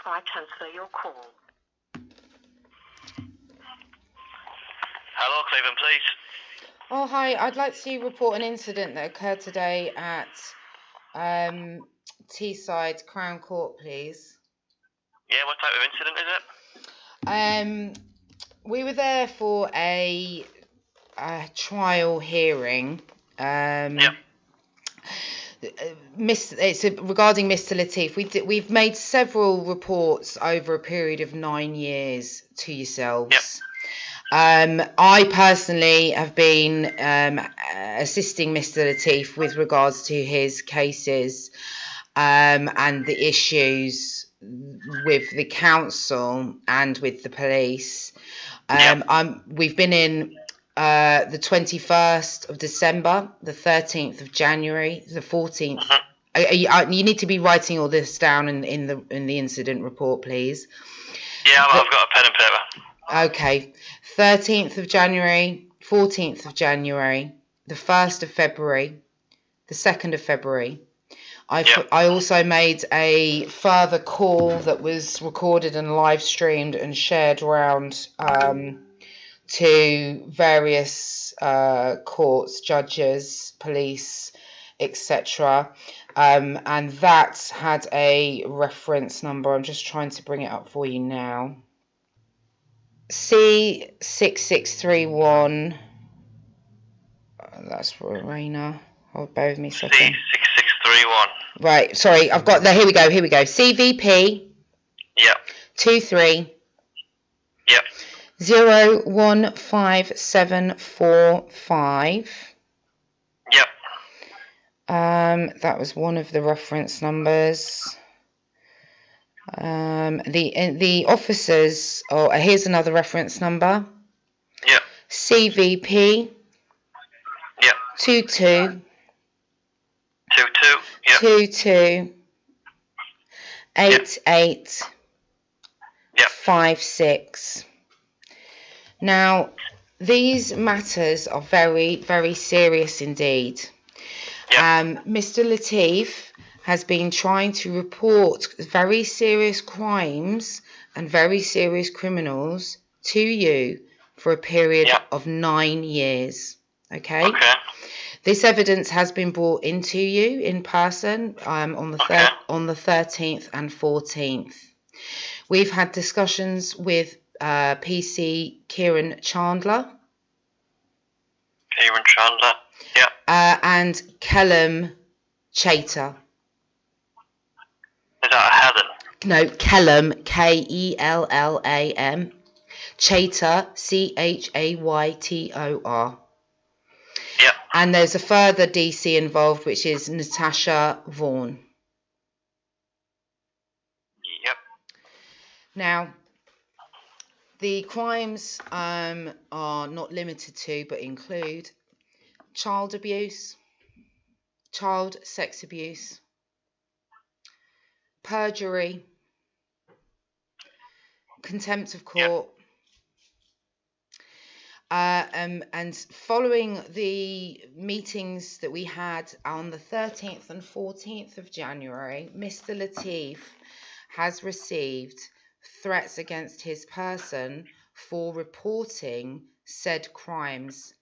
before I transfer your call. Hello, Cleveland Police. Oh, hi. I'd like to report an incident that occurred today at Teesside Crown Court, please. Yeah, what type of incident is it? We were there for a trial hearing. It's regarding Mr. Latif. We've made several reports over a period of 9 years to yourselves. Yep. I personally have been assisting Mr. Latif with regards to his cases and the issues with the council and with the police. We've been in the 21st of December, the 13th of January, the 14th. You need to be writing all this down in the incident report, please. Yeah, I've got a pen and paper. Okay, 13th of January, 14th of January, the 1st of February, the 2nd of February. I also made a further call that was recorded and live streamed and shared around to various courts, judges, police, etc. And that had a reference number. I'm just trying to bring it up for you now. C6631. That's for Raina. Hold, bear with me a second. C6631. Right, sorry, I've got here we go. CVP. Yep. 23. Yep. 015745. Yep. That was one of the reference numbers. The officers. Oh, here's another reference number. Yep. CVP. Yep. 22. 22. Yep. 22. 88. Yep. 56. Now, these matters are very, very serious indeed. Yep. Mr. Latif has been trying to report very serious crimes and very serious criminals to you for a period of 9 years. Okay? This evidence has been brought into you in person on the 13th and 14th. We've had discussions with PC Kieran Chandler. Yeah. And Kellum Chater. Is that a Helen? No, Kellum, Kellam. Chater, Chaytor. Yeah. And there's a further DC involved, which is Natasha Vaughan. Yep. Now, the crimes are not limited to, but include child abuse, child sex abuse, perjury, contempt of court. And following the meetings that we had on the 13th and 14th of January, Mr. Latif has received threats against his person for reporting said crimes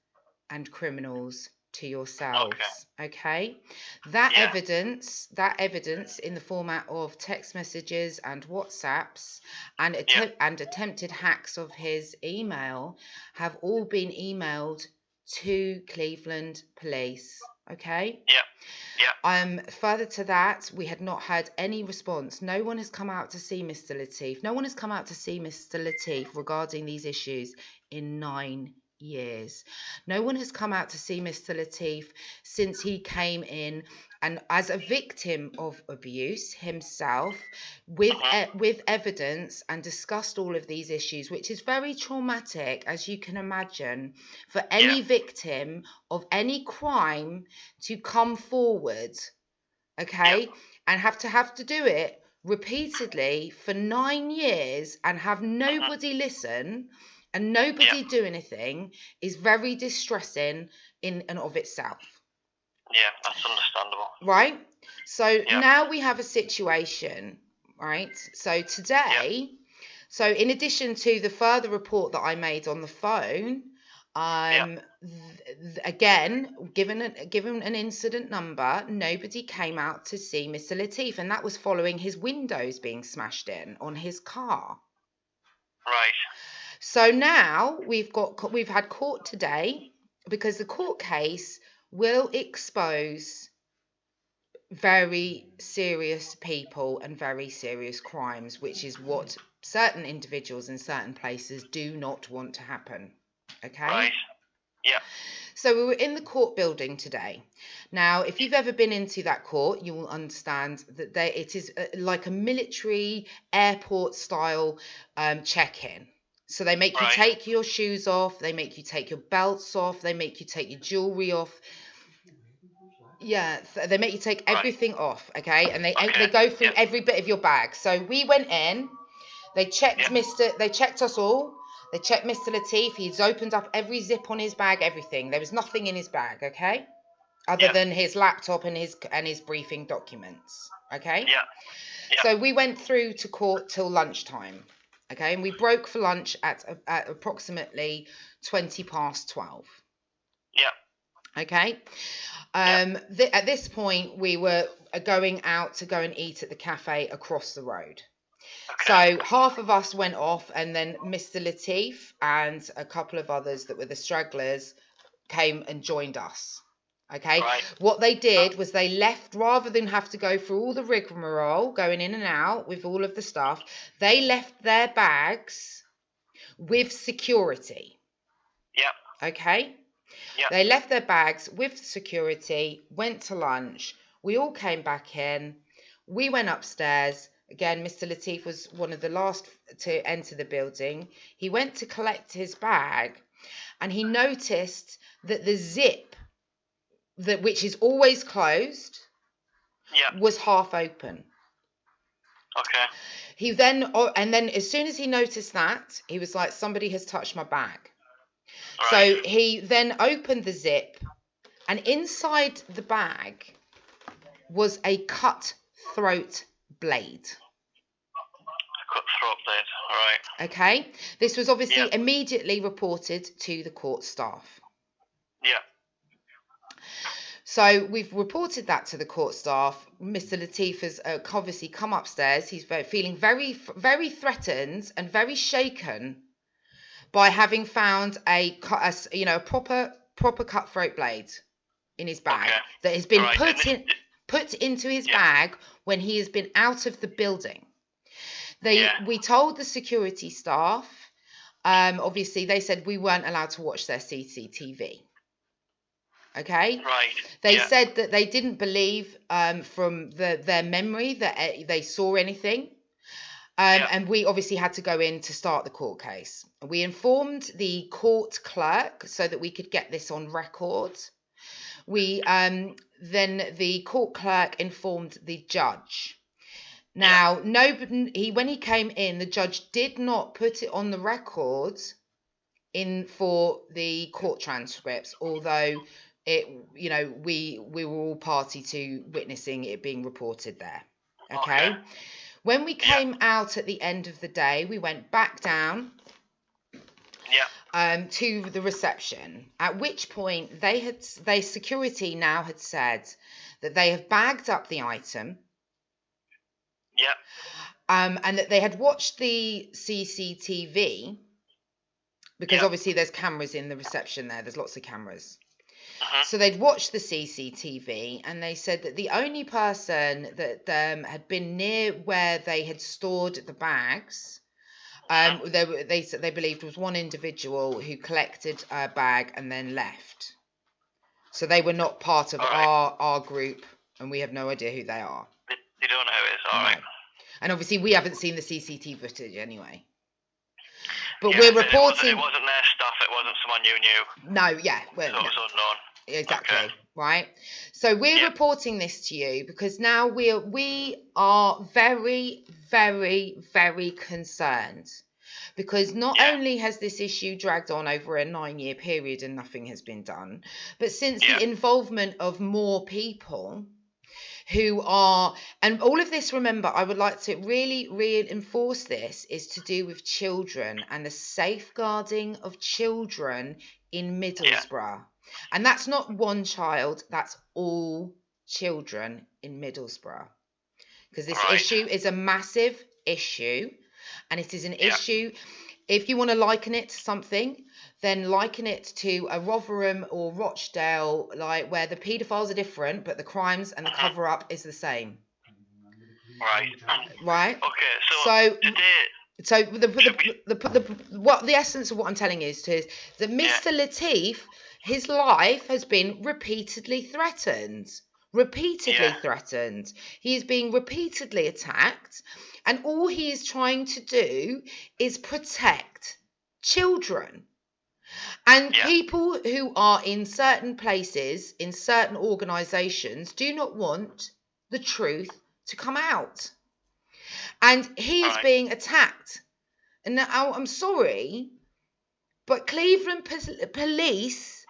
and criminals to yourselves. Okay? That evidence in the format of text messages and WhatsApps and attempted hacks of his email have all been emailed to Cleveland Police. Okay? Yeah. Further to that, we had not had any response. No one has come out to see Mr. Latif. No one has come out to see Mr. Latif regarding these issues in 9 years. No one has come out to see Mr. Latif since he came in and as a victim of abuse himself with evidence and discussed all of these issues, which is very traumatic, as you can imagine, for any victim of any crime to come forward, okay, and have to do it repeatedly for 9 years and have nobody listen and nobody do anything is very distressing in and of itself. Yeah, that's understandable. Right? So now we have a situation, right? So today, so in addition to the further report that I made on the phone, again, given an incident number, nobody came out to see Mr. Latif, and that was following his windows being smashed in on his car. Right. So now we've had court today, because the court case will expose very serious people and very serious crimes, which is what certain individuals in certain places do not want to happen. Okay? Right. Yeah. So we were in the court building today. Now, if you've ever been into that court, you will understand that it is like a military airport style check-in. So they make you take your shoes off, they make you take your belts off, they make you take your jewelry off. Yeah, they make you take everything off, okay? And they go through every bit of your bag. So we went in, they checked they checked us all. They checked Mr. Latif. He's opened up every zip on his bag, everything. There was nothing in his bag, okay? Other than his laptop and his briefing documents, okay? Yeah. So we went through to court till lunchtime, okay? And we broke for lunch at approximately 12:20. Yeah. Okay? At this point, we were going out to go and eat at the cafe across the road. Okay. So half of us went off, and then Mr. Latif and a couple of others that were the stragglers came and joined us. Okay. Right. What they did was they left, rather than have to go through all the rigmarole, going in and out with all of the stuff, they left their bags with security. Yeah. Okay. Yeah. They left their bags with security, went to lunch. We all came back in. We went upstairs. Again, Mr. Latif was one of the last to enter the building. He went to collect his bag, and he noticed that the zip, which is always closed, was half open. Okay. He then, and then as soon as he noticed that, he was like, somebody has touched my bag. Right. So he then opened the zip, and inside the bag was a cutthroat blade. Cutthroat blade, all right. Okay. This was obviously immediately reported to the court staff. Yeah. So we've reported that to the court staff. Mr. Latif has obviously come upstairs. He's feeling very, very threatened and very shaken by having found a proper cutthroat blade in his bag that has been put into his bag when he has been out of the building. We told the security staff. Obviously, they said we weren't allowed to watch their CCTV. Okay. Right. They said that they didn't believe from their memory that they saw anything. And we obviously had to go in to start the court case. We informed the court clerk so that we could get this on record. Then the court clerk informed the judge. Now, when he came in, the judge did not put it on the record for the court transcripts, although we were all party to witnessing it being reported there. Okay. When we came out at the end of the day, we went back down to the reception, at which point security now had said that they have bagged up the item. And that they had watched the CCTV, because obviously there's cameras in the reception there. There's lots of cameras. So they'd watched the CCTV, and they said that the only person that had been near where they had stored the bags, they believed was one individual who collected a bag and then left. So they were not part of our group, and we have no idea who they are. You don't know who it is, all right. And obviously we haven't seen the CCTV footage anyway. But we're reporting... It wasn't their stuff, it wasn't someone you knew. No, It was unknown. Exactly, right? So we're reporting this to you because now we are very, very, very concerned. Because not only has this issue dragged on over a 9-year period and nothing has been done, but since the involvement of more people, who are, and all of this, remember, I would like to really reinforce this, is to do with children and the safeguarding of children in Middlesbrough. And that's not one child, that's all children in Middlesbrough. Because this issue is a massive issue, and it is an issue. If you want to liken it to something, then liken it to a Rotherham or Rochdale, like where the paedophiles are different, but the crimes and the cover-up is the same. Right. Okay. So the essence of what I'm telling you is that Mr. Latif, his life has been repeatedly threatened. Threatened. He is being repeatedly attacked, and all he is trying to do is protect children. And people who are in certain places, in certain organisations, do not want the truth to come out. And he is being attacked. And now, I'm sorry, but Cleveland police,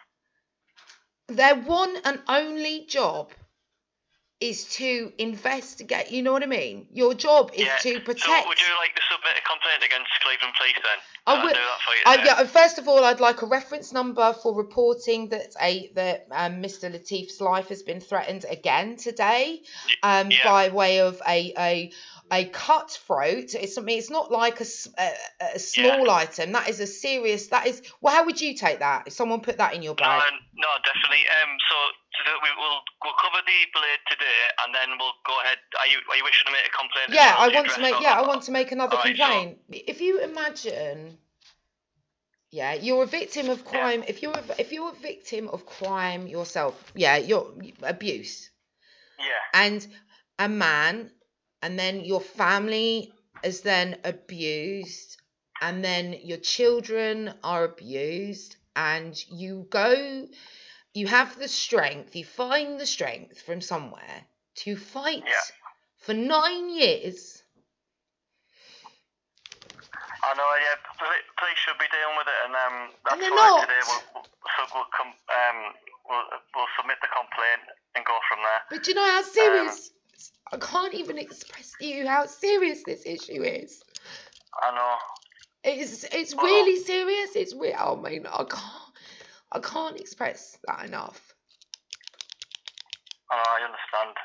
their one and only job is to investigate. You know what I mean? Your job is to protect. So would you like to submit a complaint against Cleveland Police then? I'll do that for you. First of all, I'd like a reference number for reporting that Mr. Latif's life has been threatened again today, by way of a cutthroat. It's something. It's not like a small item. That is a serious. That is. Well, how would you take that if someone put that in your bag? No, definitely. We'll cover the blade today, and then we'll go ahead. Are you wishing to make a complaint? Yeah, I want to make another complaint. If you imagine, you're a victim of crime. If you're a victim of crime yourself, you're abuse. Yeah. And a man, and then your family is then abused, and then your children are abused, and you have the strength, you find the strength from somewhere to fight for 9 years. I know, police should be dealing with it, and that's they're why not. Today we'll submit the complaint and go from there. But do you know how serious? I can't even express to you how serious this issue is. I know. It's really serious. It's real. I mean, I can't express that enough. I understand.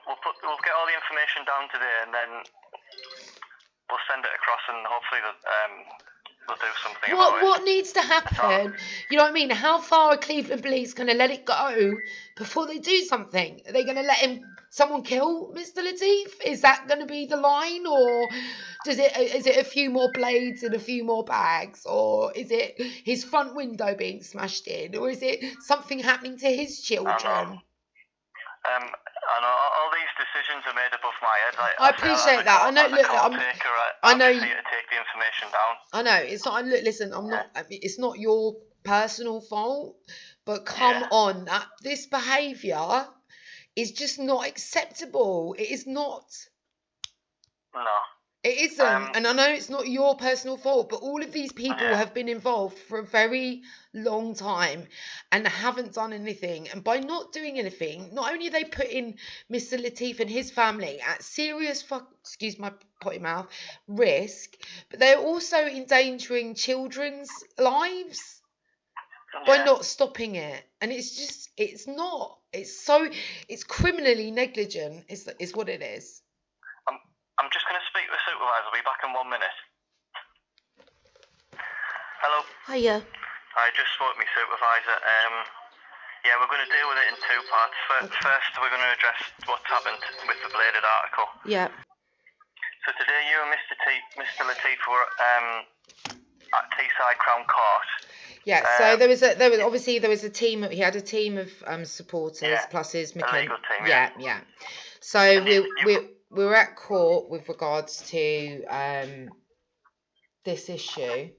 We'll get all the information down today, and then we'll send it across, and hopefully we'll do something about it. What needs to happen? You know what I mean? How far are Cleveland police going to let it go before they do something? Are they going to let someone kill Mr. Latif? Is that going to be the line, or is it a few more blades and a few more bags, or is it his front window being smashed in, or is it something happening to his children? I know all these decisions are made above my head. I appreciate that. I know. Look, I know you to take the information down. I know it's not. Look, listen. I'm not. I mean, it's not your personal fault, but come on, this behaviour is just not acceptable. It is not. No. It isn't, and I know it's not your personal fault, but all of these people have been involved for a very long time and haven't done anything. And by not doing anything, not only are they putting Mr. Latif and his family at serious excuse my potty mouth, risk, but they're also endangering children's lives by not stopping it. And it's criminally negligent is what it is. I'm just going to speak to the supervisor. I'll be back in 1 minute. Hello. Hiya. I just spoke to my supervisor. We're going to deal with it in two parts. First, we're going to address what's happened with the bladed article. Yeah. So today, you and Mr. Latif were at Teesside Crown Court. Yeah. So there was a team. He had a team of supporters plus his legal team. Yeah. So we were at court with regards to this issue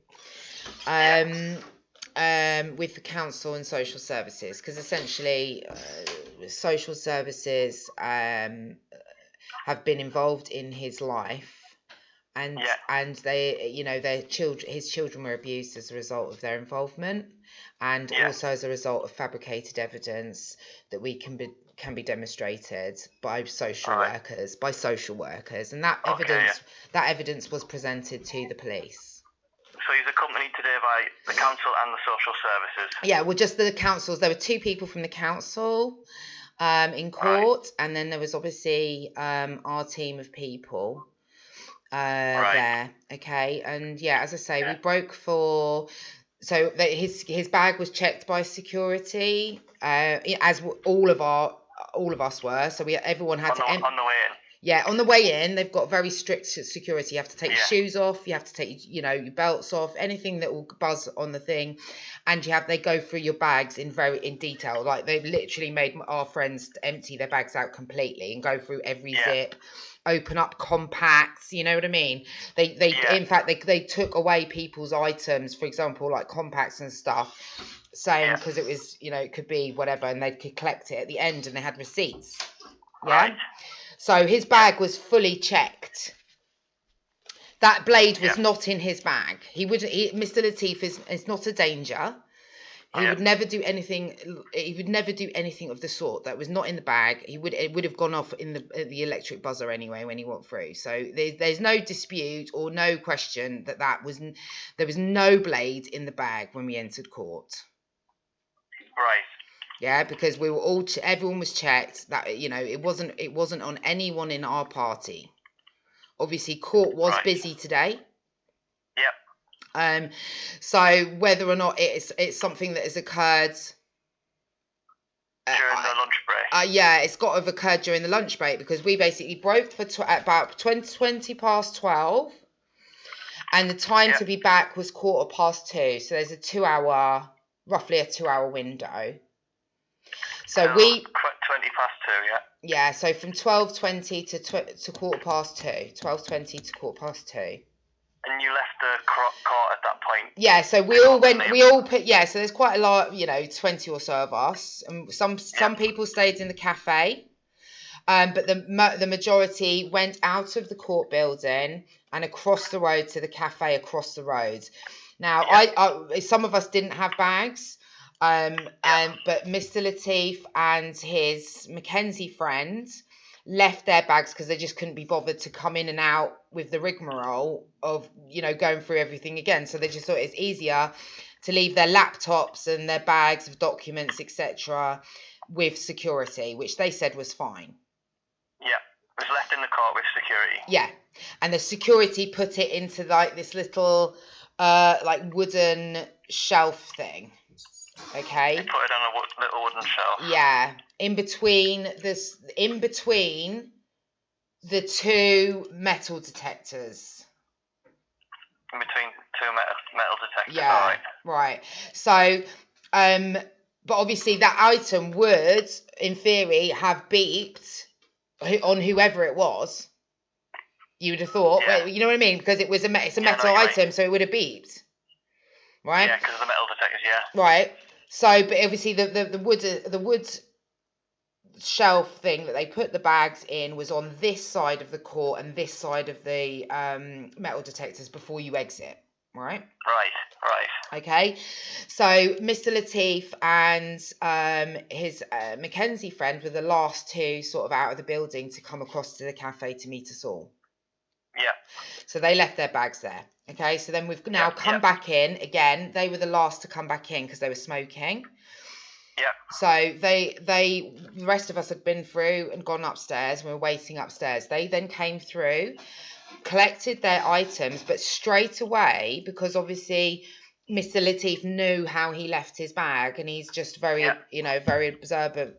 with the council and social services, because essentially social services have been involved in his life and they, his children were abused as a result of their involvement, and also as a result of fabricated evidence that can be demonstrated by social workers, and that evidence was presented to the police. So he's accompanied today by the council and the social services. Yeah, well, just the councils. There were 2 people from the council in court, and then there was obviously our team of people there. Okay, and as I say, we broke for. So his bag was checked by security, as all of us were. So everyone had to on the way in. Yeah, on the way in, they've got very strict security. You have to take your shoes off. You have to take, your belts off. Anything that will buzz on the thing, and they go through your bags in detail. Like they literally made our friends empty their bags out completely and go through every zip, open up compacts. You know what I mean? In fact they took away people's items, for example, like compacts and stuff, saying because it was it could be whatever, and they could collect it at the end, and they had receipts. Yeah. Right. So his bag was fully checked. That blade was not in his bag. Mr. Latif is not a danger. He would never do anything. He would never do anything of the sort. That was not in the bag. It would have gone off in the electric buzzer anyway when he went through. So there's no dispute or no question that there was no blade in the bag when we entered court. Right. Yeah, because we were everyone was checked. That it wasn't on anyone in our party. Obviously, court was busy today. Yep. So whether or not it's something that has occurred during the lunch break. It's got to have occurred during the lunch break, because we basically broke for about 20 past 12, and the time to be back was 2:15. So there's roughly a 2-hour window. So 20 past 2, yeah. So from 12:20 to 2:15. 12:20 to 2:15. And you left the court at that point. Yeah. So we all went. We all put. Yeah. So there's quite a lot. 20 or so of us. And some people stayed in the cafe. But the majority went out of the court building and across the road to the cafe across the road. Now, some of us didn't have bags. But Mr. Latif and his Mackenzie friend left their bags because they just couldn't be bothered to come in and out with the rigmarole of going through everything again. So they just thought it's easier to leave their laptops and their bags of documents, etc., with security, which they said was fine. Yeah, it was left in the court with security. Yeah, and the security put it into this little wooden shelf thing. Okay. You put it on a little wooden shelf. Yeah, in between the 2 metal detectors. In between 2 metal detectors. Yeah. All right. Right. So, but obviously that item would, in theory, have beeped on whoever it was. You would have thought, you know what I mean, because it's a metal item, so it would have beeped. Right. Yeah, because of the metal detectors. Yeah. Right. So, but obviously the wood shelf thing that they put the bags in was on this side of the court and this side of the metal detectors before you exit, right? Right. Okay, so Mr. Latif and his Mackenzie friend were the last 2 sort of out of the building to come across to the cafe to meet us all. Yeah. So they left their bags there. Okay, so then we've now come back in again. They were the last to come back in because they were smoking. Yeah. So the rest of us had been through and gone upstairs. We were waiting upstairs. They then came through, collected their items, but straight away, because obviously Mr. Latif knew how he left his bag, and he's just very, very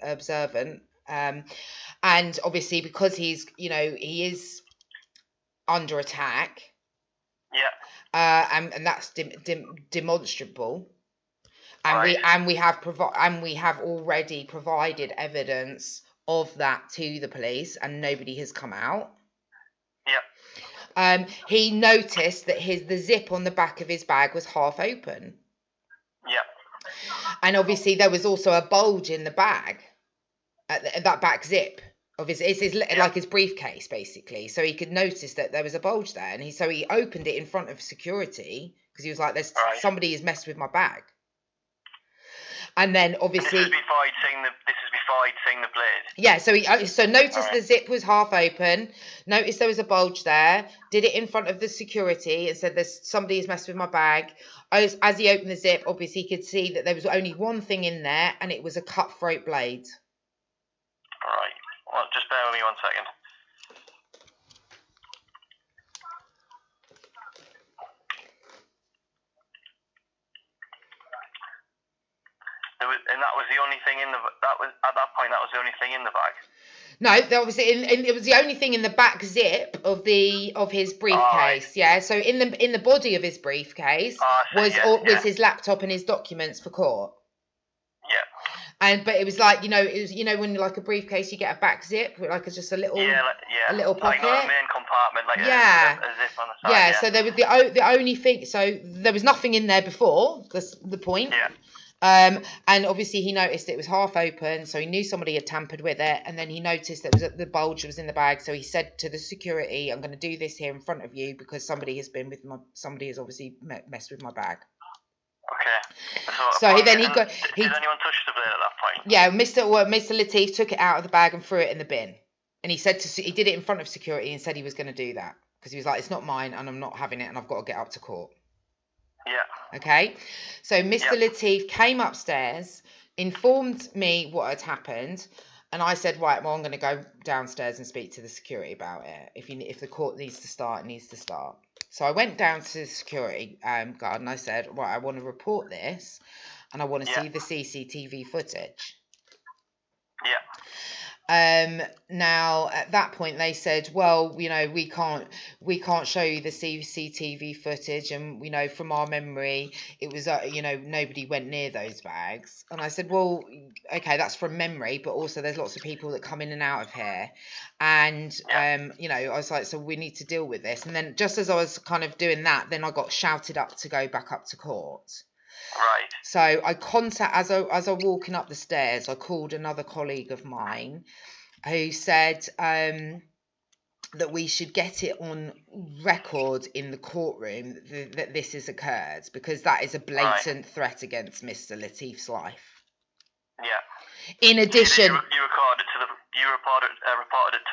observant. And obviously because he's, he is under attack. Yeah. And that's demonstrable. And we have already provided evidence of that to the police, and nobody has come out. Yeah. He noticed that the zip on the back of his bag was half open. Yeah. And obviously there was also a bulge in the bag, at that back zip of his, it's his like his briefcase basically. So he could notice that there was a bulge there, and so he opened it in front of security because he was like, "There's somebody has messed with my bag." And then obviously, this is before he'd seen the blade. Yeah, so he noticed the zip was half open, noticed there was a bulge there, did it in front of the security and said, "There's somebody has messed with my bag." As he opened the zip, obviously he could see that there was only one thing in there, and it was a cutthroat blade. All right. Well, just bear with me 1 second. And that was the only thing at that point. That was the only thing in the bag. No, there was it was the only thing in the back zip of his briefcase. Yeah, so in the body of his briefcase was his laptop and his documents for court. Yeah. But it was like, when like a briefcase you get a back zip with like just a little a little pocket. Like a main compartment, like a zip on the side. Yeah, so there was the only thing. So there was nothing in there before. That's the point. Yeah. And obviously he noticed it was half open, so he knew somebody had tampered with it, and then he noticed that the bulge was in the bag, so he said to the security, "I'm going to do this here in front of you because somebody has obviously messed with my bag." Okay. So did anyone touch the blade at that point? Yeah, Mr. Latif took it out of the bag and threw it in the bin, and he did it in front of security and said he was going to do that because he was like, "It's not mine, and I'm not having it, and I've got to get up to court." Yeah. Okay, so Mr. Latif came upstairs, informed me what had happened, and I said, "Right, well, I'm going to go downstairs and speak to the security about it. If the court needs to start, it needs to start." So I went down to the security guard and I said, "Right, I want to report this, and I want to see the CCTV footage." Yeah. Now at that point they said, "Well, we can't show you the CCTV footage, and from our memory it was nobody went near those bags." And I said, "Well, okay, that's from memory, but also there's lots of people that come in and out of here, and I was like, so we need to deal with this." And then just as I was kind of doing that, then I got shouted up to go back up to court. Right. So I as I walking up the stairs, I called another colleague of mine who said that we should get it on record in the courtroom that this has occurred, because that is a blatant threat against Mr. Latif's life. Yeah. In addition, you reported it to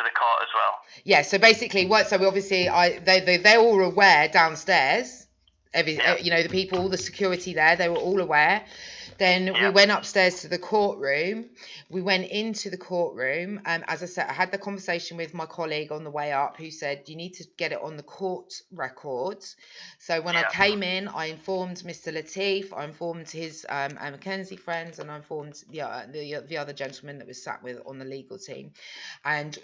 the court as well. Yeah. So basically, they're all aware downstairs. The people, all the security there, they were all aware. Then we went upstairs to the courtroom. We went into the courtroom. As I said, I had the conversation with my colleague on the way up who said, "You need to get it on the court records." So when I came in, I informed Mr. Latif, I informed his Mackenzie friends, and I informed the other gentleman that was sat with on the legal team. And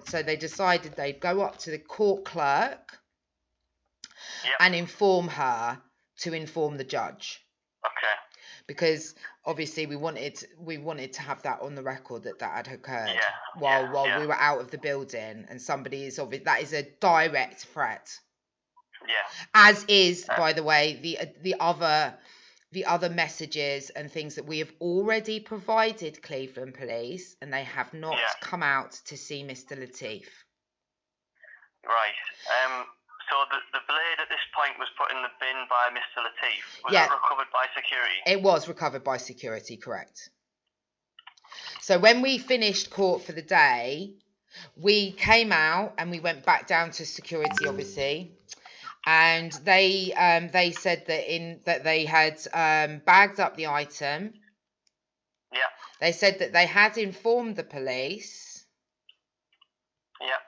so they decided they'd go up to the court clerk and inform her to inform the judge. Okay. Because obviously we wanted to have that on the record that had occurred while we were out of the building, and that is a direct threat. Yeah. As is, by the way, the other messages and things that we have already provided Cleveland Police, and they have not come out to see Mr. Latif. Right. So the blade at this point was put in the bin by Mr. Latif. Was that recovered by security? It was recovered by security, correct. So when we finished court for the day, we came out and we went back down to security, obviously, and they said that they had bagged up the item. Yeah. They said that they had informed the police. Yeah.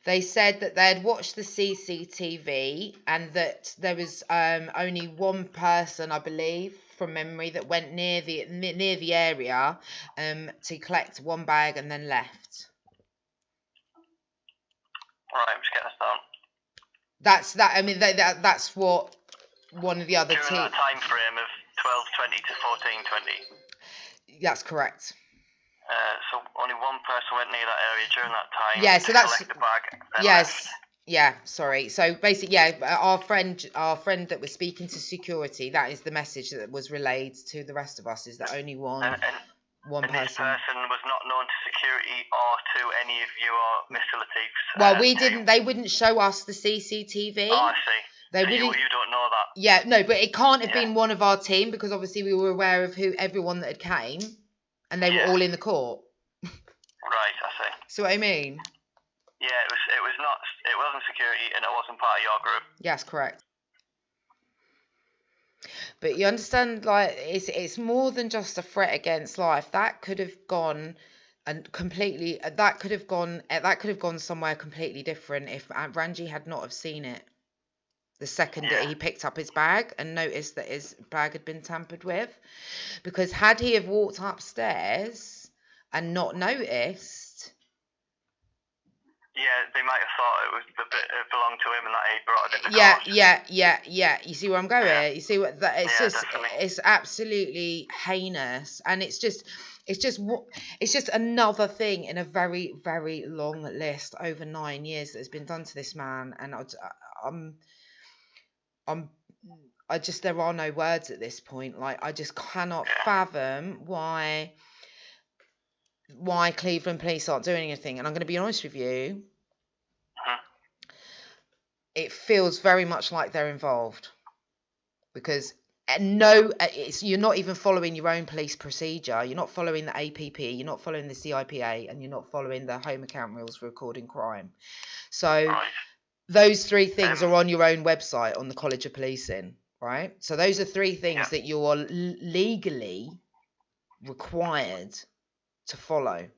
They said that they had watched the CCTV and that there was only one person, I believe, from memory, that went near the area to collect one bag and then left. All right, I'm just getting this down. That's that. I mean, that's what one of the other during that time frame of 12:20 to 14:20. That's correct. So only one person went near that area during that time. Yeah, so that's collect the bag. Yes. Left. Yeah, sorry. So basically, our friend that was speaking to security, that is the message that was relayed to the rest of us, is that only one. one And this person. person was not known to security or to any of you or Mr. Latif's. Well, we team. didn't. They wouldn't show us the CCTV. Oh, I see. They So you wouldn't. don't know that. Yeah, no, but it can't have Yeah. been one of our team because obviously we were aware of everyone that had came, and they were all in the court. Right, I see. See what I mean? Yeah, it wasn't security, and it wasn't part of your group. Yes, correct. But you understand, like, it's more than just a threat against life. That could have gone and completely. That could have gone somewhere completely different if Ranji had not have seen it. The second that he picked up his bag and noticed that his bag had been tampered with, because had he have walked upstairs and not noticed. Yeah, they might have thought it belonged to him and that he brought it in the court. Yeah. You see where I'm going? Yeah. You see what that? It's Definitely. it's absolutely heinous, and it's just another thing in a very, very long list over 9 years that has been done to this man, and I just there are no words at this point. Like, I just cannot fathom why Cleveland police aren't doing anything. And I'm going to be honest with you, it feels very much like they're involved, because you're not even following your own police procedure. You're not following the APP, you're not following the CIPA, and you're not following the home account rules for recording crime. So those three things are on your own website on the College of Policing, right? So those are three things that you are legally required to follow.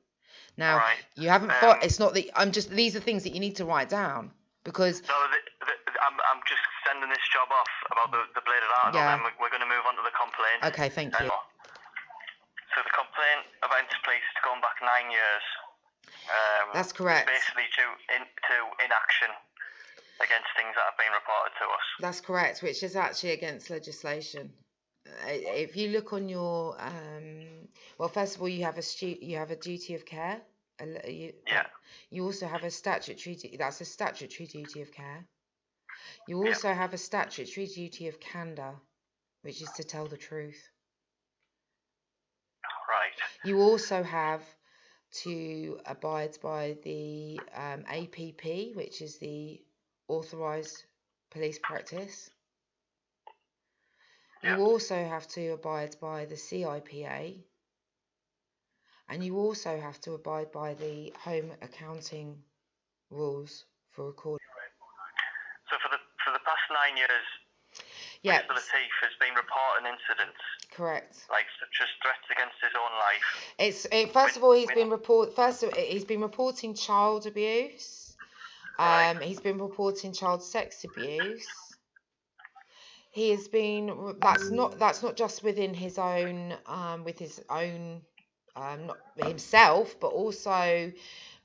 Now, you haven't it's not that these are things that you need to write down, because I'm just sending this job off about the bladed article, and we're going to move on to the complaint. Okay, thank you. So the complaint against police is going back 9 years. That's correct. Basically to inaction against things that have been reported to us. That's correct, which is actually against legislation. If you look on your well, first of all, you have a duty of care. You also have a statutory duty of care. You also have a statutory duty of candour, which is to tell the truth. Right. You also have to abide by the APP, which is the authorised police practice. You also have to abide by the CIPA, and you also have to abide by the home accounting rules for recording. So for the past 9 years, Mr. Latif has been reporting incidents. Correct. Like such as threats against his own life. First of all, he's been reporting child abuse. He's been reporting child sex abuse. He has been. That's not just within his own, not himself, but also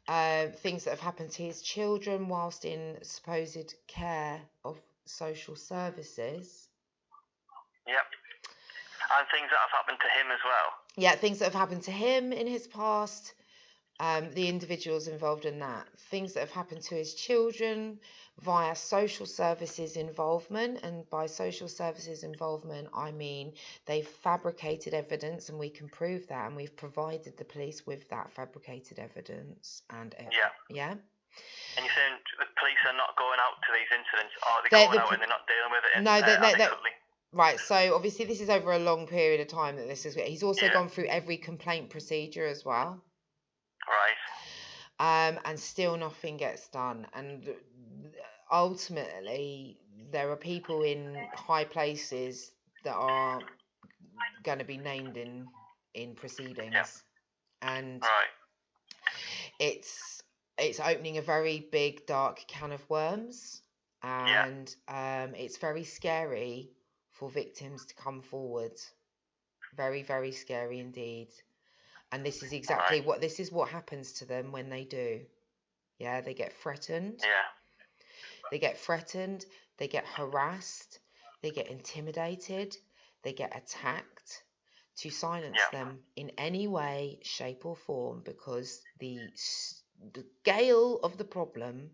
things that have happened to his children whilst in supposed care of social services. Yep. And things that have happened to him as well. Yeah, things that have happened to him in his past. The individuals involved in that. Things that have happened to his children via social services involvement. And by social services involvement, I mean they've fabricated evidence, and we can prove that. And we've provided the police with that fabricated evidence. And And you're saying the police are not going out to these incidents, or they're going out and they're not dealing with it adequately? Right, so obviously this is over a long period of time that this is. He's also gone through every complaint procedure as well. Right. And still nothing gets done. And ultimately, there are people in high places that are going to be named in proceedings. Yeah. And it's opening a very big, dark can of worms. And it's very scary for victims to come forward. Very, very scary indeed. And this is exactly what happens to them when they do. Yeah, they get threatened. They get threatened, they get harassed, they get intimidated, they get attacked to silence them in any way, shape or form, because the scale of the problem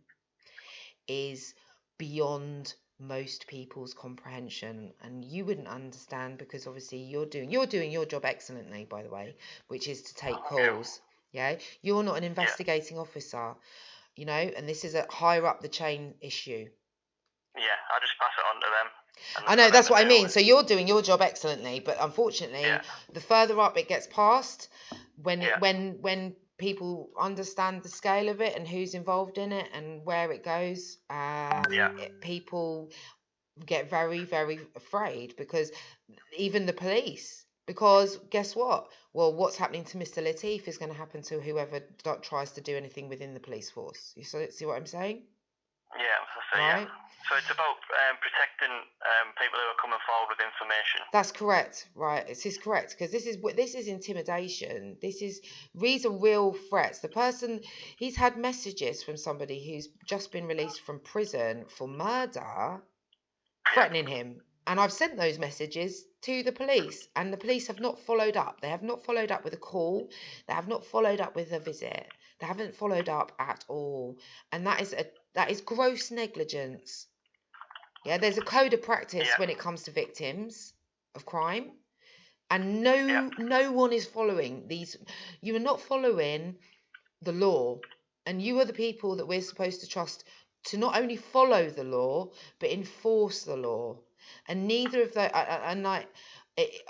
is beyond most people's comprehension, and you wouldn't understand because obviously you're doing your job excellently, by the way, which is to take calls. Yeah, you're not an investigating officer, you know, and this is a higher up the chain issue. Yeah, I'll just pass it on to them. I know, that's what I mean. So you're doing your job excellently, but unfortunately, the further up it gets past, when people understand the scale of it and who's involved in it and where it goes, people get very, very afraid, because even the police, because guess what? Well, what's happening to Mr. Latif is going to happen to whoever tries to do anything within the police force. You see what I'm saying? Yeah, right. So it's about protecting people who are coming forward with information. That's correct, right? This is correct, because this is intimidation. These are real threats. The person, he's had messages from somebody who's just been released from prison for murder, threatening him. And I've sent those messages to the police, and the police have not followed up. They have not followed up with a call. They have not followed up with a visit. They haven't followed up at all. And that is gross negligence. Yeah, there's a code of practice when it comes to victims of crime, and no one is following these. You are not following the law, and you are the people that we're supposed to trust to not only follow the law but enforce the law. And neither of those. I'm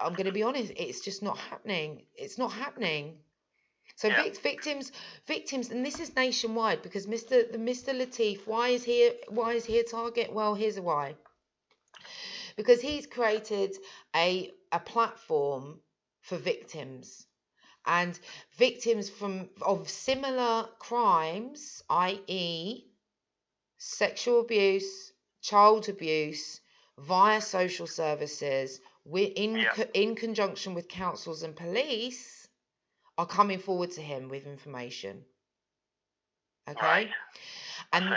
going to be honest. It's just not happening. It's not happening. So victims, and this is nationwide, because Mr. Latif, why is he a target? Well, here's why. Because he's created a platform for victims, and victims of similar crimes, i.e., sexual abuse, child abuse, via social services, in conjunction with councils and police, are coming forward to him with information. Okay? Right. And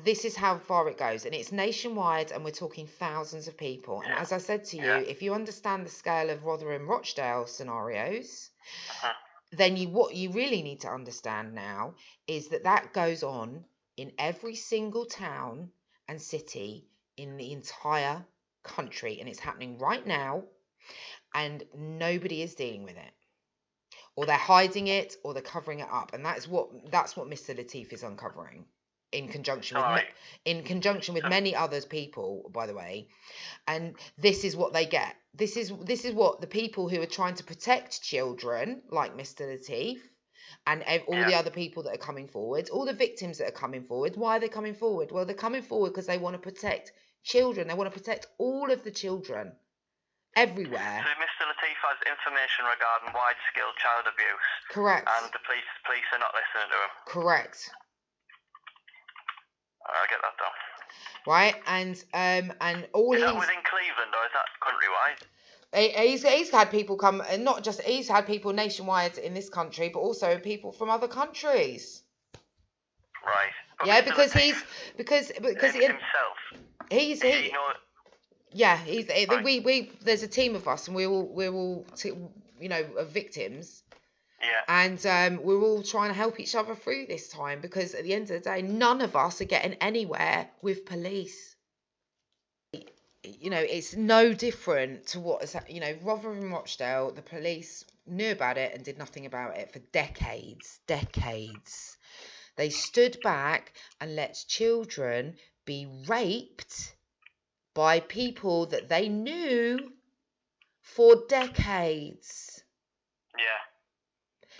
this is how far it goes. And it's nationwide, and we're talking thousands of people. And as I said to you, if you understand the scale of Rotherham Rochdale scenarios, then what you really need to understand now is that goes on in every single town and city in the entire country. And it's happening right now, and nobody is dealing with it. Or they're hiding it, or they're covering it up, and that's what Mr. Latif is uncovering, in conjunction with many other people, by the way. And this is what they get. This is what the people who are trying to protect children, like Mr. Latif, and all the other people that are coming forward, all the victims that are coming forward. Why are they coming forward? Well, they're coming forward because they want to protect children. They want to protect all of the children everywhere. So Mr. Latif has information regarding wide-scale child abuse. Correct. And the police are not listening to him. Correct. I get that though. Right, and all is that within Cleveland, or is that countrywide? He's had people come, and not just he's had people nationwide in this country, but also people from other countries. Right. But yeah, because himself. Yeah, there's a team of us, and we're all of victims. Yeah. And we're all trying to help each other through this time, because at the end of the day, none of us are getting anywhere with police. It's no different to what is, Rotherham Rochdale, the police knew about it and did nothing about it for decades. They stood back and let children be raped by people that they knew for decades. Yeah.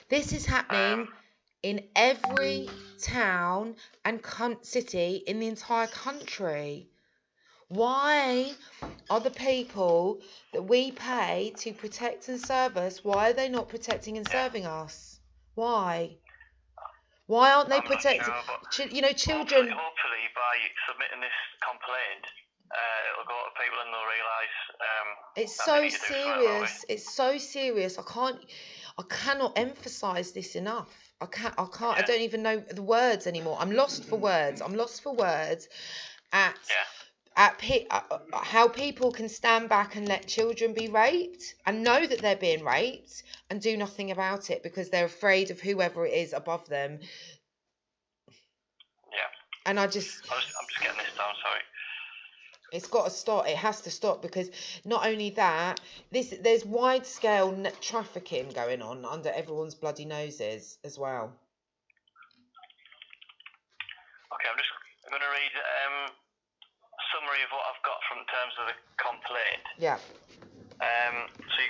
This is happening in every town and city in the entire country. Why are the people that we pay to protect and serve us, why are they not protecting and serving us? Why? Why aren't they protecting? Children. Hopefully, by submitting this complaint, it'll go to people and they'll realise. It's so serious. It's so serious. I cannot emphasise this enough. I can't. Yeah. I don't even know the words anymore. I'm lost for words. At how people can stand back and let children be raped and know that they're being raped and do nothing about it because they're afraid of whoever it is above them. Yeah. And I'm just getting this down, sorry. It's got to stop. It has to stop, because not only that, there's wide-scale trafficking going on under everyone's bloody noses as well. Okay, I'm just going to read a summary of what I've got from terms of the complaint. Yeah. So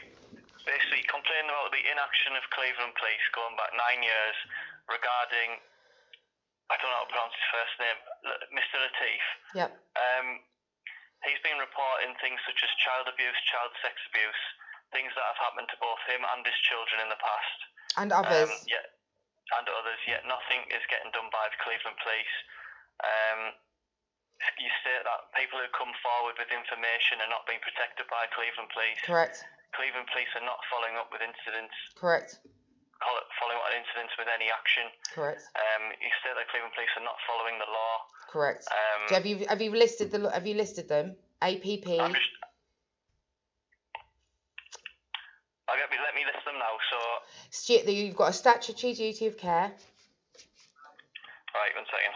basically complaining about the inaction of Cleveland Police going back 9 years regarding, I don't know how to pronounce his first name, Mr. Latif. Yep. He's been reporting things such as child abuse, child sex abuse, things that have happened to both him and his children in the past. And others. Yet nothing is getting done by the Cleveland Police. You state that people who come forward with information are not being protected by Cleveland Police. Correct. Cleveland Police are not following up with incidents. Correct. Following up on incidents with any action. Correct. You state that Cleveland Police are not following the law. Correct. So have you listed them? APP. Let me list them now. So you've got a statutory duty of care. Right, 1 second.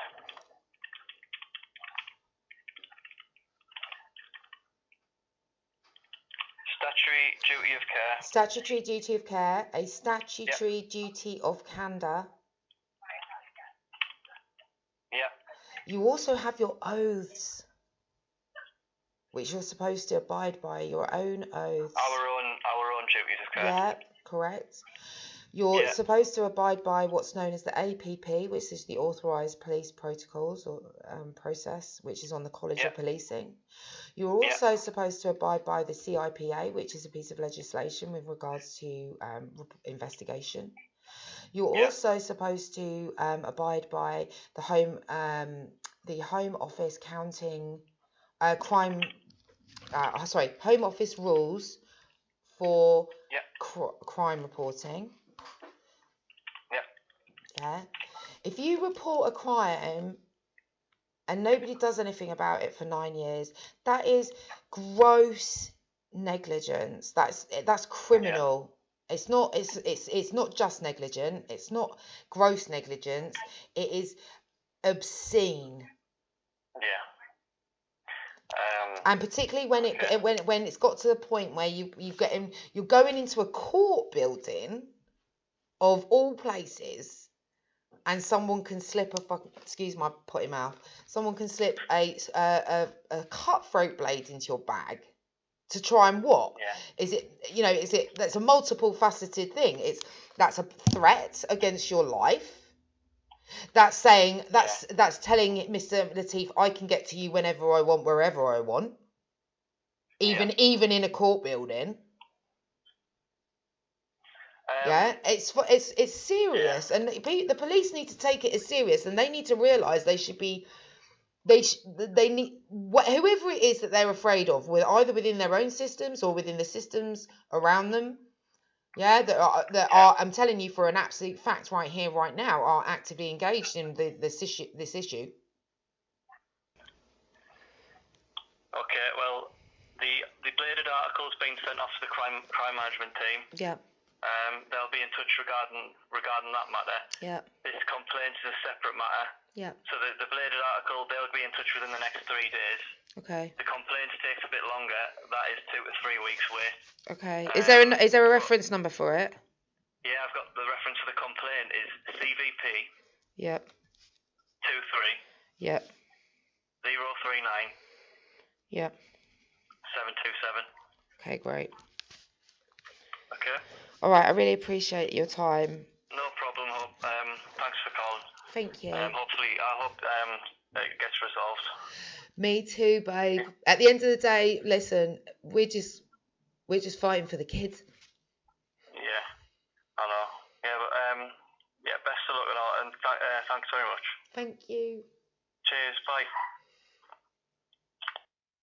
Statutory duty of care, a statutory duty of candour. Yeah. You also have your oaths, which you're supposed to abide by, your own oaths. Our own duties of care. Yeah, correct. You're supposed to abide by what's known as the APP, which is the Authorised Police Protocols or process, which is on the College of Policing. You're also supposed to abide by the CIPA, which is a piece of legislation with regards to investigation. You're also supposed to abide by the Home Office Home Office rules for crime reporting. Yeah. If you report a crime and nobody does anything about it for 9 years, that is gross negligence. That's criminal. It's not just negligent. It's not gross negligence. It is obscene. Yeah. And particularly when it's got to the point where you're going into a court building of all places. And someone can slip excuse my potty mouth. Someone can slip a cutthroat blade into your bag to try and what? Yeah. Is it that's a multiple faceted thing. That's a threat against your life. That's telling Mr. Latif, I can get to you whenever I want, wherever I want. Even in a court building. It's serious, and the police need to take it as serious, and they need to realise they need whoever it is that they're afraid of, either within their own systems or within the systems around them. I'm telling you for an absolute fact right here, right now, are actively engaged in this issue. Okay, well, the bladed article's been sent off to the crime management team. Yeah. They'll be in touch regarding that matter. Yeah. This complaint is a separate matter. Yeah. So the bladed article, they'll be in touch within the next 3 days. Okay. The complaint takes a bit longer. That is 2 to 3 weeks wait. Okay. Is there a reference number for it? Yeah, I've got the reference for the complaint is CVP. Yep. 23. Yep. 039. Yep. 727. Okay, great. Okay. All right, I really appreciate your time. No problem. Thanks for calling. Thank you. I hope it gets resolved. Me too, babe. At the end of the day, listen, we're just fighting for the kids. Yeah, I know. Yeah, but best of luck and all, and thanks very much. Thank you. Cheers. Bye.